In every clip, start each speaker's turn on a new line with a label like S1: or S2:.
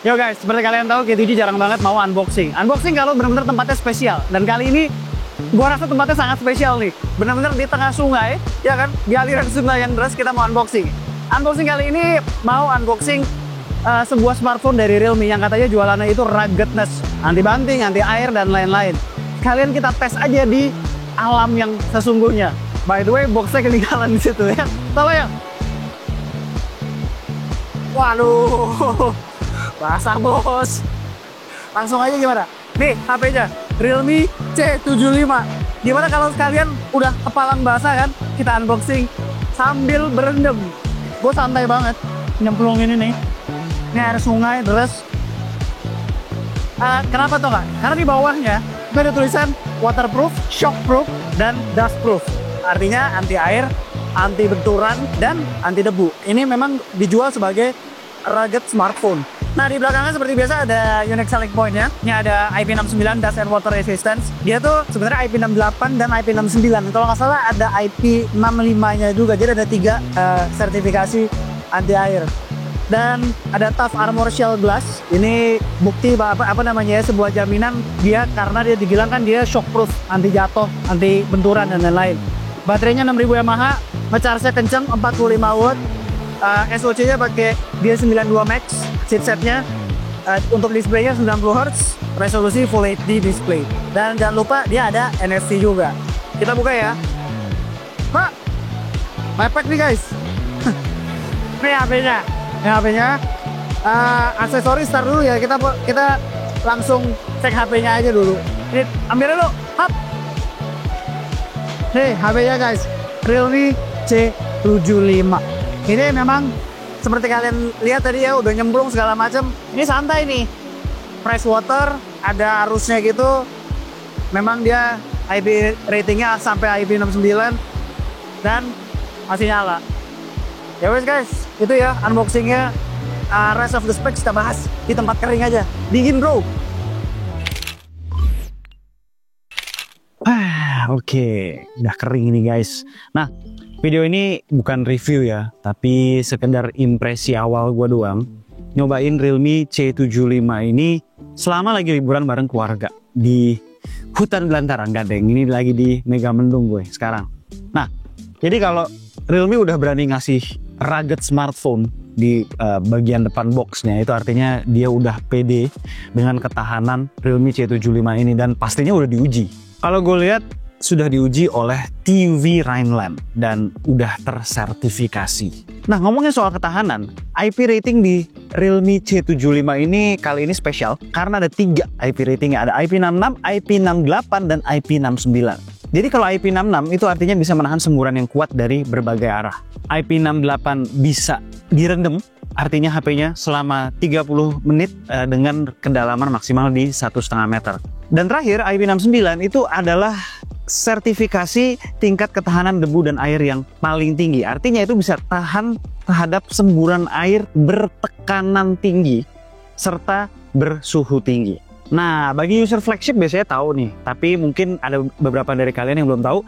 S1: Yo guys, seperti kalian tahu K7 jarang banget mau unboxing. Unboxing kalau benar-benar tempatnya spesial. Dan kali ini gua rasa tempatnya sangat spesial nih. Benar-benar di tengah sungai, ya kan? Di aliran sungai yang deras kita mau unboxing. Unboxing kali ini mau unboxing sebuah smartphone dari Realme yang katanya jualannya itu ruggedness, anti banting, anti air dan lain-lain. Kalian kita tes aja di alam yang sesungguhnya. By the way, boxnya ketinggalan di situ ya. Tahu ya? Waduh. Basah bos. Langsung aja gimana? Nih HP-nya Realme C75. Gimana kalau sekalian udah kepalang basah kan? Kita unboxing sambil berendam. Gue santai banget nyemplung ini nih. Ini air sungai terus. Kenapa tuh kak? Karena di bawahnya itu ada tulisan waterproof, shockproof, dan dustproof. Artinya anti air, anti benturan, dan anti debu. Ini memang dijual sebagai rugged smartphone. Nah di belakangnya seperti biasa ada unique selling point-nya. Ini ada IP69 Dust and Water Resistance. Dia tuh sebenarnya IP68 dan IP69. Kalau nggak salah ada IP65-nya juga. Jadi ada 3 sertifikasi anti air. Dan ada Tough Armor Shell Glass. Ini bukti apa namanya ya, sebuah jaminan dia karena dia dibilang kan dia shockproof, anti jatuh, anti benturan dan lain-lain. Baterainya 6000 mAh, ngecharge-nya kenceng 45 watt. SoC-nya pakai dia 92 Max, chipsetnya untuk displaynya 90 Hz, resolusi Full HD display. Dan jangan lupa dia ada NFC juga. Kita buka ya. Pak, mepet nih guys. Ini HP-nya. Ini HP-nya. Aksesoris start dulu ya. Kita langsung cek HP-nya aja dulu. Ini ambil dulu. Hap. Nih HP-nya guys. Realme C75. Ini memang seperti kalian lihat tadi ya, udah nyemplung segala macam. Ini santai nih, fresh water, ada arusnya gitu. Memang dia IP ratingnya sampai IP69 dan masih nyala. Ya wes guys, itu ya unboxingnya. Rest of the specs kita bahas di tempat kering aja. Dingin bro. Oke, udah kering nih guys. Nah, video ini bukan review ya, tapi sekedar impresi awal gue doang. Nyobain Realme C75 ini selama lagi liburan bareng keluarga di hutan belantara Gading. Ini lagi di Megamendung gue sekarang. Nah, jadi kalau Realme udah berani ngasih rugged smartphone di bagian depan boxnya, itu artinya dia udah pede dengan ketahanan Realme C75 ini dan pastinya udah diuji. Kalau gue lihat sudah diuji oleh TÜV Rheinland dan udah tersertifikasi. Nah ngomongnya soal ketahanan, IP rating di Realme C75 ini kali ini spesial karena ada 3 IP ratingnya. Ada IP66, IP68, dan IP69. Jadi kalau IP66 itu artinya bisa menahan semburan yang kuat dari berbagai arah. IP68 bisa direndam, artinya HP-nya selama 30 menit dengan kedalaman maksimal di 1,5 meter. Dan terakhir IP69 itu adalah sertifikasi tingkat ketahanan debu dan air yang paling tinggi. Artinya itu bisa tahan terhadap semburan air bertekanan tinggi serta bersuhu tinggi. Nah, bagi user flagship biasanya tahu nih, tapi mungkin ada beberapa dari kalian yang belum tahu.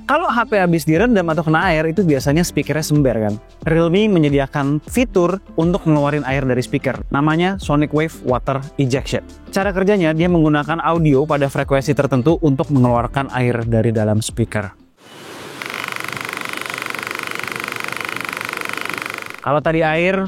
S1: Kalau HP habis direndam atau kena air itu biasanya speakernya sember kan. Realme menyediakan fitur untuk ngeluarin air dari speaker, namanya Sonic Wave Water Ejection. Cara kerjanya dia menggunakan audio pada frekuensi tertentu untuk mengeluarkan air dari dalam speaker. Kalau tadi air,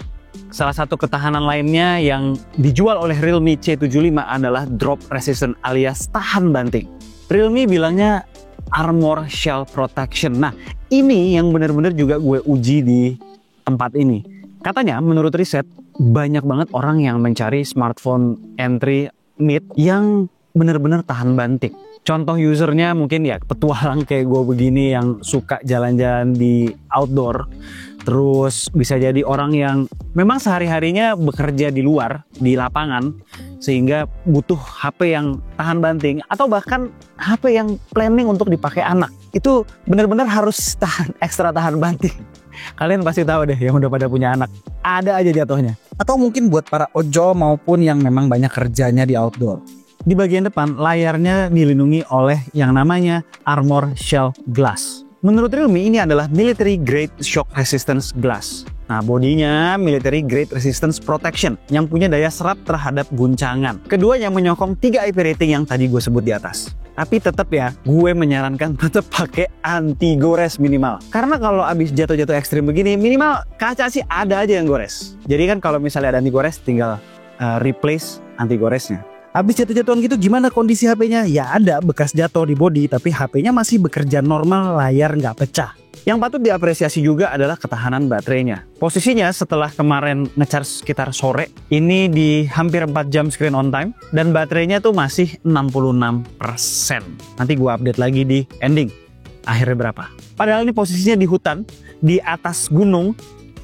S1: salah satu ketahanan lainnya yang dijual oleh Realme C75 adalah drop resistant alias tahan banting. Realme bilangnya Armor Shell Protection. Nah, ini yang benar-benar juga gue uji di tempat ini. Katanya menurut riset banyak banget orang yang mencari smartphone entry mid yang benar-benar tahan banting. Contoh usernya mungkin ya petualang kayak gue begini yang suka jalan-jalan di outdoor. Terus bisa jadi orang yang memang sehari-harinya bekerja di luar, di lapangan, sehingga butuh HP yang tahan banting, atau bahkan HP yang planning untuk dipakai anak. Itu benar-benar harus ekstra tahan banting. Kalian pasti tahu deh yang udah pada punya anak, ada aja jatuhnya. Atau mungkin buat para ojol maupun yang memang banyak kerjanya di outdoor. Di bagian depan, layarnya dilindungi oleh yang namanya Armor Shell Glass. Menurut Realme ini adalah military grade shock resistance glass. Nah, bodinya military grade resistance protection yang punya daya serap terhadap guncangan. Keduanya menyokong 3 IP rating yang tadi gue sebut di atas. Tapi tetap ya, gue menyarankan tetap pakai anti gores minimal. Karena kalau abis jatuh-jatuh ekstrim begini, minimal kaca sih ada aja yang gores. Jadi kan kalau misalnya ada anti gores, tinggal replace anti goresnya. Habis jatuh-jatuhan gitu gimana kondisi HP-nya? Ya ada bekas jatuh di bodi, tapi HP-nya masih bekerja normal, layar nggak pecah. Yang patut diapresiasi juga adalah ketahanan baterainya. Posisinya setelah kemarin ngecharge sekitar sore, ini di hampir 4 jam screen on time, dan baterainya tuh masih 66%. Nanti gua update lagi di ending. Akhirnya berapa? Padahal ini posisinya di hutan, di atas gunung,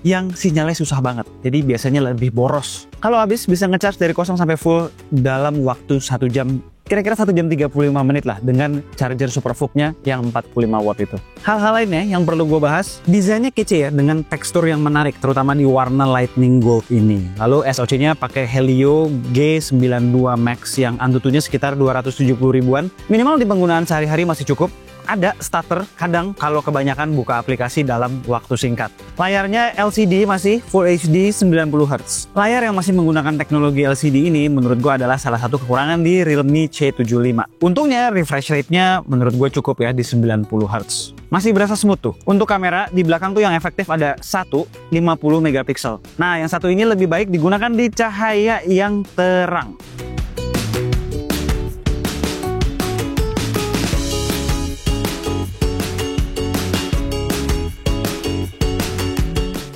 S1: yang sinyalnya susah banget. Jadi biasanya lebih boros. Kalau habis bisa ngecharge dari kosong sampai full dalam waktu 1 jam. Kira-kira 1 jam 35 menit lah dengan charger SuperVOOC-nya yang 45 watt itu. Hal-hal lainnya yang perlu gue bahas, desainnya kece ya dengan tekstur yang menarik, terutama di warna lightning gold ini. Lalu SoC-nya pakai Helio G92 Max yang ANTUTU-nya sekitar 270 ribuan. Minimal di penggunaan sehari-hari masih cukup. Ada stutter kadang kalau kebanyakan buka aplikasi dalam waktu singkat. Layarnya LCD masih Full HD 90Hz. Layar yang masih menggunakan teknologi LCD ini menurut gue adalah salah satu kekurangan di Realme C75. Untungnya refresh rate-nya menurut gue cukup ya di 90Hz. Masih berasa smooth tuh. Untuk kamera di belakang tuh yang efektif ada 50 megapiksel. Nah yang satu ini lebih baik digunakan di cahaya yang terang.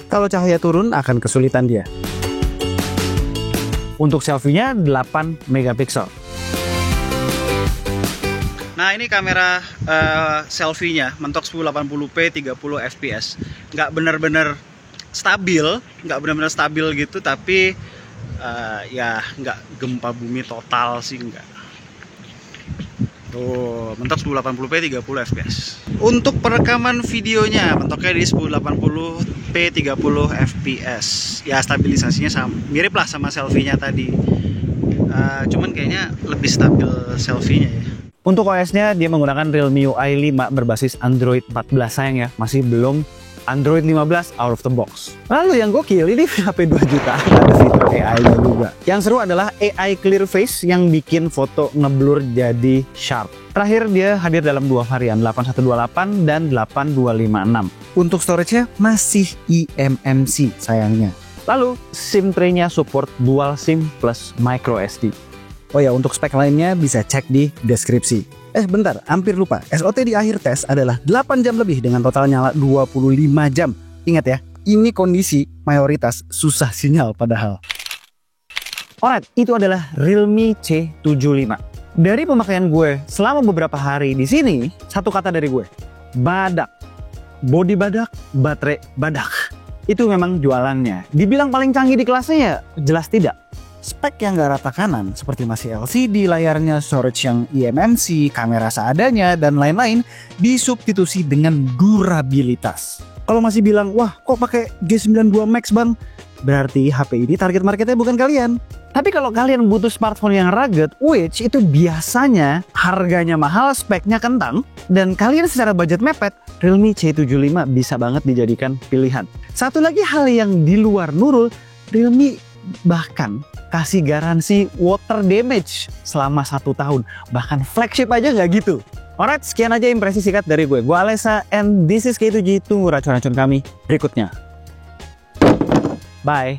S1: Kalau cahaya turun akan kesulitan dia. Untuk selfie-nya 8 megapiksel. Nah ini kamera selfie-nya mentok 1080p 30 fps. Nggak bener-bener stabil gitu, tapi ya nggak gempa bumi total sih nggak. Tuh, mentok 1080p 30 fps. Untuk perekaman videonya mentoknya di 1080p 30 fps. Ya stabilisasinya mirip lah sama selfie-nya tadi. Cuman kayaknya lebih stabil selfie-nya ya. Untuk OS-nya dia menggunakan Realme UI 5 berbasis Android 14 sayang ya. Masih belum Android 15 out of the box. Lalu yang gokil, ini HP 2 juta ada fitur AI-nya juga. Yang seru adalah AI Clear Face yang bikin foto ngeblur jadi sharp. Terakhir dia hadir dalam 2 varian, 8128 dan 8256. Untuk storage-nya masih eMMC sayangnya. Lalu SIM tray-nya support dual SIM plus micro SD. Oh ya, untuk spek lainnya bisa cek di deskripsi. Bentar, hampir lupa. SOT di akhir tes adalah 8 jam lebih dengan total nyala 25 jam. Ingat ya, ini kondisi mayoritas susah sinyal padahal. Alright, itu adalah Realme C75. Dari pemakaian gue selama beberapa hari di sini, satu kata dari gue, badak. Body badak, baterai badak. Itu memang jualannya. Dibilang paling canggih di kelasnya ya jelas tidak. Spek yang gak rata kanan seperti masih LCD layarnya, storage yang eMMC, kamera seadanya, dan lain-lain disubstitusi dengan durabilitas. Kalau masih bilang, wah kok pakai G92 Max bang? Berarti HP ini target marketnya bukan kalian. Tapi kalau kalian butuh smartphone yang rugged, which itu biasanya harganya mahal, speknya kentang, dan kalian secara budget mepet, Realme C75 bisa banget dijadikan pilihan. Satu lagi hal yang di luar Nurul, Realme bahkan kasih garansi water damage selama 1 tahun. Bahkan flagship aja nggak gitu. Alright, sekian aja impresi singkat dari gue. Gue Alessa, and this is K2G. Tunggu racun-racun kami berikutnya. Bye.